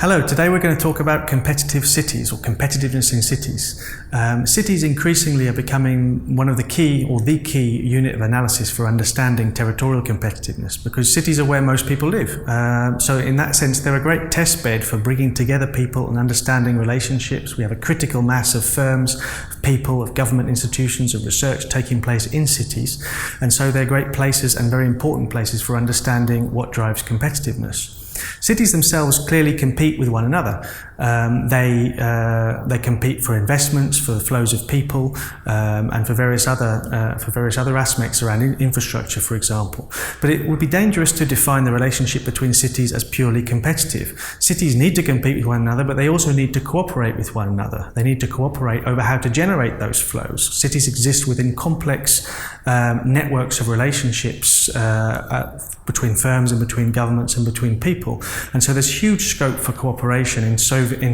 Hello, today we're going to talk about competitive cities or competitiveness in cities. Cities increasingly are becoming one of the key or the key unit of analysis for understanding territorial competitiveness because cities are where most people live. So in that sense, they're a great test bed for bringing together people and understanding relationships. We have a critical mass of firms, of people, of government institutions, of research taking place in cities. And so they're great places and very important places for understanding what drives competitiveness. Cities themselves clearly compete with one another. They compete for investments, for the flows of people, and for various other aspects around infrastructure, for example. But it would be dangerous to define the relationship between cities as purely competitive. Cities need to compete with one another, but they also need to cooperate with one another. They need to cooperate over how to generate those flows. Cities exist within complex networks of relationships between firms and between governments and between people. And so there's huge scope for cooperation in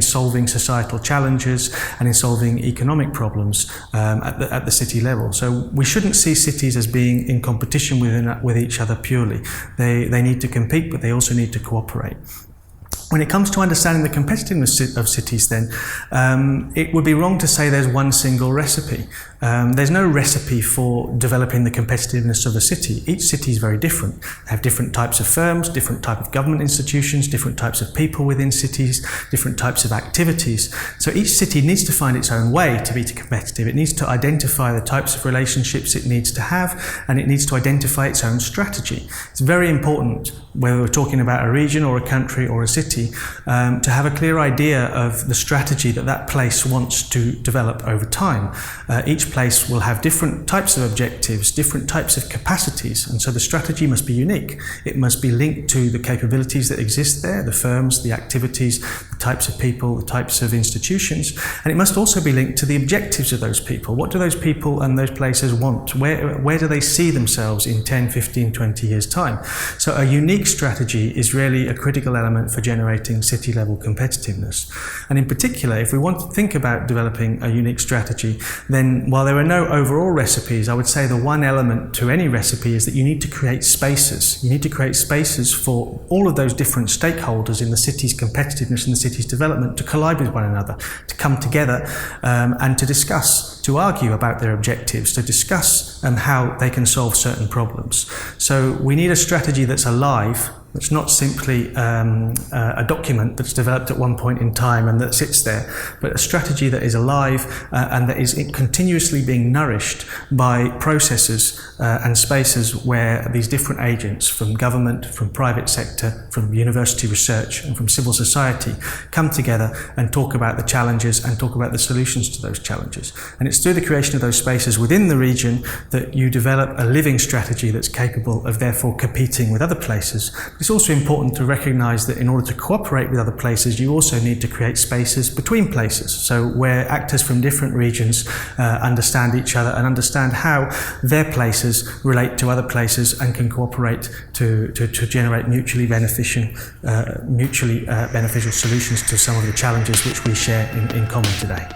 solving societal challenges and in solving economic problems at the city level. So we shouldn't see cities as being in competition with each other purely. They need to compete, but they also need to cooperate. When it comes to understanding the competitiveness of cities then, it would be wrong to say there's one single recipe. There's no recipe for developing the competitiveness of a city. Each city is very different. They have different types of firms, different types of government institutions, different types of people within cities, different types of activities. So each city needs to find its own way to be competitive. It needs to identify the types of relationships it needs to have, and it needs to identify its own strategy. It's very important, whether we're talking about a region or a country or a city, to have a clear idea of the strategy that place wants to develop over time. Each place will have different types of objectives, different types of capacities, and so the strategy must be unique. It must be linked to the capabilities that exist there, the firms, the activities, the types of people, the types of institutions, and it must also be linked to the objectives of those people. What do those people and those places want? Where do they see themselves in 10, 15, 20 years' time? So a unique strategy is really a critical element for generating city-level competitiveness. And in particular, if we want to think about developing a unique strategy, then while there are no overall recipes, I would say the one element to any recipe is that you need to create spaces. You need to create spaces for all of those different stakeholders in the city's competitiveness and the city's development to collide with one another, to come together and to discuss, to argue about their objectives, to discuss how they can solve certain problems. So we need a strategy that's alive. It's not simply a document that's developed at one point in time and that sits there, but a strategy that is alive and that is continuously being nourished by processes and spaces where these different agents from government, from private sector, from university research and from civil society come together and talk about the challenges and talk about the solutions to those challenges. And it's through the creation of those spaces within the region that you develop a living strategy that's capable of therefore competing with other places. It's also important to recognise that in order to cooperate with other places, you also need to create spaces between places. So where actors from different regions understand each other and understand how their places relate to other places and can cooperate to generate mutually beneficial solutions to some of the challenges which we share in common today.